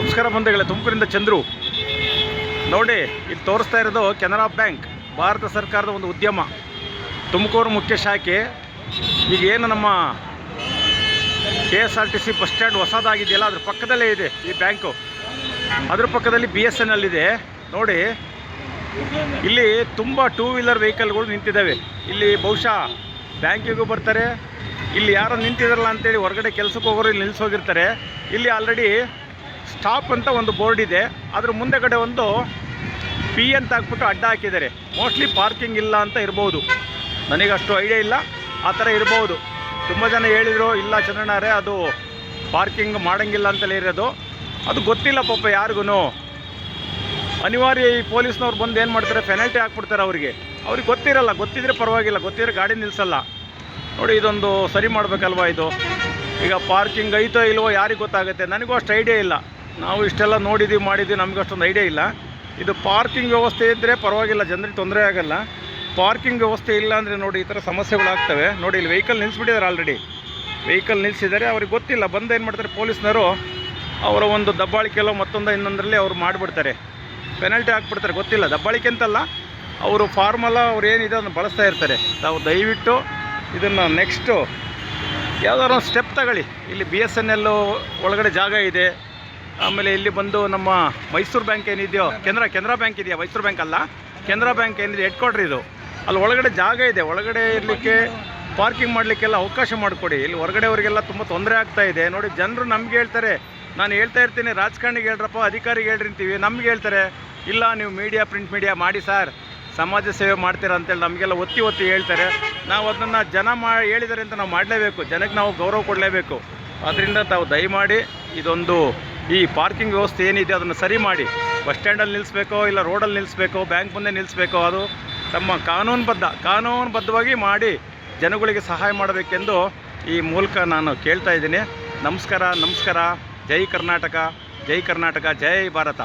ನಮಸ್ಕಾರ ಬಂಧುಗಳೇ, ತುಮಕೂರಿಂದ ಚಂದ್ರು. ನೋಡಿ, ಇಲ್ಲಿ ತೋರಿಸ್ತಾ ಇರೋದು ಕೆನರಾ ಬ್ಯಾಂಕ್, ಭಾರತ ಸರ್ಕಾರದ ಒಂದು ಉದ್ಯಮ, ತುಮಕೂರು ಮುಖ್ಯ ಶಾಖೆ. ಈಗ ಏನು ನಮ್ಮ KSRTC ಬಸ್ ಸ್ಟ್ಯಾಂಡ್ ಹೊಸದಾಗಿದೆಯಲ್ಲ, ಅದ್ರ ಪಕ್ಕದಲ್ಲೇ ಇದೆ ಈ ಬ್ಯಾಂಕು. ಅದ್ರ ಪಕ್ಕದಲ್ಲಿ BSNL ಇದೆ. ನೋಡಿ, ಇಲ್ಲಿ ತುಂಬ 2 ವೀಲರ್ ವೆಹಿಕಲ್ಗಳು ನಿಂತಿದ್ದಾವೆ. ಇಲ್ಲಿ ಬಹುಶಃ ಬ್ಯಾಂಕಿಗೂ ಬರ್ತಾರೆ. ಇಲ್ಲಿ ಯಾರು ನಿಂತಿದಾರಲ್ಲ ಅಂತೇಳಿ ಹೊರಗಡೆ ಕೆಲಸಕ್ಕೆ ಹೋಗೋರು ಇಲ್ಲಿ ನಿಲ್ಲಿಸೋಗಿರ್ತಾರೆ. ಇಲ್ಲಿ ಆಲ್ರೆಡಿ ಸ್ಟಾಪ್ ಅಂತ ಒಂದು ಬೋರ್ಡ್ ಇದೆ. ಅದ್ರ ಮುಂದೆಗಡೆ ಒಂದು P ಅಂತ ಹಾಕ್ಬಿಟ್ಟು ಅಡ್ಡ ಹಾಕಿದ್ದಾರೆ. ಮೋಸ್ಟ್ಲಿ ಪಾರ್ಕಿಂಗ್ ಇಲ್ಲ ಅಂತ ಇರ್ಬೋದು, ನನಗಷ್ಟು ಐಡಿಯಾ ಇಲ್ಲ. ಆ ಥರ ಇರ್ಬೋದು. ತುಂಬ ಜನ ಹೇಳಿದರು, ಇಲ್ಲ ಚಂದ್ರಣ್ಣರೇ ಅದು ಪಾರ್ಕಿಂಗ್ ಮಾಡೋಂಗಿಲ್ಲ ಅಂತಲೇ ಇರೋದು. ಅದು ಗೊತ್ತಿಲ್ಲ ಪಾಪ ಯಾರಿಗೂ. ಅನಿವಾರ್ಯ ಈ ಪೊಲೀಸ್ನವ್ರು ಬಂದು ಏನು ಮಾಡ್ತಾರೆ, ಪೆನಲ್ಟಿ ಹಾಕ್ಬಿಡ್ತಾರೆ ಅವ್ರಿಗೆ ಗೊತ್ತಿರಲ್ಲ. ಗೊತ್ತಿದ್ರೆ ಪರವಾಗಿಲ್ಲ, ಗೊತ್ತಿದ್ರೆ ಗಾಡಿ ನಿಲ್ಲಿಸಲ್ಲ. ನೋಡಿ, ಇದೊಂದು ಸರಿ ಮಾಡಬೇಕಲ್ವ ಇದು. ಈಗ ಪಾರ್ಕಿಂಗ್ ಐತೋ ಇಲ್ವೋ ಯಾರಿಗೆ ಗೊತ್ತಾಗುತ್ತೆ? ನನಗೂ ಅಷ್ಟು ಐಡಿಯಾ ಇಲ್ಲ. ನಾವು ಇಷ್ಟೆಲ್ಲ ನೋಡಿದ್ದೀವಿ ಮಾಡಿದ್ದೀವಿ, ನಮಗೂ ಅಷ್ಟೊಂದು ಐಡಿಯಾ ಇಲ್ಲ. ಇದು ಪಾರ್ಕಿಂಗ್ ವ್ಯವಸ್ಥೆ ಇದ್ದರೆ ಪರವಾಗಿಲ್ಲ, ಜನರಿಗೆ ತೊಂದರೆ ಆಗೋಲ್ಲ. ಪಾರ್ಕಿಂಗ್ ವ್ಯವಸ್ಥೆ ಇಲ್ಲ ಅಂದರೆ ನೋಡಿ ಈ ಥರ ಸಮಸ್ಯೆಗಳಾಗ್ತವೆ. ನೋಡಿ, ಇಲ್ಲಿ ವೆಹಿಕಲ್ ನಿಲ್ಲಿಸ್ಬಿಟ್ಟಿದ್ದಾರೆ. ಆಲ್ರೆಡಿ ವೆಹಿಕಲ್ ನಿಲ್ಲಿಸಿದ್ದಾರೆ. ಅವ್ರಿಗೆ ಗೊತ್ತಿಲ್ಲ. ಬಂದು ಏನು ಮಾಡ್ತಾರೆ ಪೊಲೀಸ್ನವರು, ಅವರ ಒಂದು ದಬ್ಬಾಳಿಕೆಯಲ್ಲೋ ಮತ್ತೊಂದು ಇನ್ನೊಂದರಲ್ಲಿ ಅವ್ರು ಮಾಡಿಬಿಡ್ತಾರೆ, ಪೆನಲ್ಟಿ ಹಾಕ್ಬಿಡ್ತಾರೆ. ಗೊತ್ತಿಲ್ಲ, ದಬ್ಬಾಳಿಕೆ ಅಂತಲ್ಲ, ಅವರು ಫಾರ್ಮಲ್ಲ ಅವ್ರು ಏನಿದೆ ಅದನ್ನು ಬಳಸ್ತಾ ಇರ್ತಾರೆ. ತಾವು ದಯವಿಟ್ಟು ಇದನ್ನು ನೆಕ್ಸ್ಟು ಯಾವುದಾದ್ರು ಒಂದು ಸ್ಟೆಪ್ ತಗೊಳ್ಳಿ. ಇಲ್ಲಿ BSNL ಒಳಗಡೆ ಜಾಗ ಇದೆ. ಆಮೇಲೆ ಇಲ್ಲಿ ಬಂದು ನಮ್ಮ ಮೈಸೂರು ಬ್ಯಾಂಕ್ ಏನಿದೆಯೋ, ಕೆನರಾ ಬ್ಯಾಂಕ್ ಇದೆಯಾ, ಮೈಸೂರು ಬ್ಯಾಂಕ್ ಅಲ್ಲ, ಕೆನರಾ ಬ್ಯಾಂಕ್ ಏನಿದೆ ಹೆಡ್ ಕ್ವಾರ್ಟರ್ ಇದು. ಅಲ್ಲಿ ಒಳಗಡೆ ಜಾಗ ಇದೆ. ಒಳಗಡೆ ಇರಲಿಕ್ಕೆ ಪಾರ್ಕಿಂಗ್ ಮಾಡಲಿಕ್ಕೆಲ್ಲ ಅವಕಾಶ ಮಾಡಿಕೊಡಿ. ಇಲ್ಲಿ ಹೊರಗಡೆಯವರಿಗೆಲ್ಲ ತುಂಬ ತೊಂದರೆ ಆಗ್ತಾ ಇದೆ. ನೋಡಿ, ಜನರು ನಮ್ಗೆ ಹೇಳ್ತಾರೆ, ನಾನು ಹೇಳ್ತಾ ಇರ್ತೀನಿ, ರಾಜಕಾರಣಿಗೆ ಹೇಳ್ರಪ್ಪ, ಅಧಿಕಾರಿಗೆ ಹೇಳ್ರಿ ಅಂತೀವಿ. ನಮ್ಗೆ ಹೇಳ್ತಾರೆ, ಇಲ್ಲ ನೀವು ಮೀಡಿಯಾ, ಪ್ರಿಂಟ್ ಮೀಡಿಯಾ ಮಾಡಿ ಸರ್, ಸಮಾಜ ಸೇವೆ ಮಾಡ್ತೀರಾ ಅಂತೇಳಿ ನಮಗೆಲ್ಲ ಒತ್ತಿ ಹೇಳ್ತಾರೆ. ನಾವು ಅದನ್ನು ಜನ ಹೇಳಿದ್ದಾರೆ ಅಂತ ನಾವು ಮಾಡಲೇಬೇಕು. ಜನಕ್ಕೆ ನಾವು ಗೌರವ ಕೊಡಲೇಬೇಕು. ಅದರಿಂದ ತಾವು ದಯಮಾಡಿ ಇದೊಂದು ಈ ಪಾರ್ಕಿಂಗ್ ವ್ಯವಸ್ಥೆ ಏನಿದೆ ಅದನ್ನು ಸರಿ ಮಾಡಿ. ಬಸ್ ಸ್ಟ್ಯಾಂಡಲ್ಲಿ ನಿಲ್ಲಿಸ್ಬೇಕೋ ಇಲ್ಲ ರೋಡಲ್ಲಿ ನಿಲ್ಲಿಸ್ಬೇಕೋ, ಬ್ಯಾಂಕ್ ಮುಂದೆ ನಿಲ್ಲಿಸ್ಬೇಕೋ, ಅದು ತಮ್ಮ ಕಾನೂನುಬದ್ಧವಾಗಿ ಮಾಡಿ ಜನಗಳಿಗೆ ಸಹಾಯ ಮಾಡಬೇಕೆಂದು ಈ ಮೂಲಕ ನಾನು ಕೇಳ್ತಾ ಇದ್ದೀನಿ. ನಮಸ್ಕಾರ. ಜೈ ಕರ್ನಾಟಕ, ಜೈ ಭಾರತ.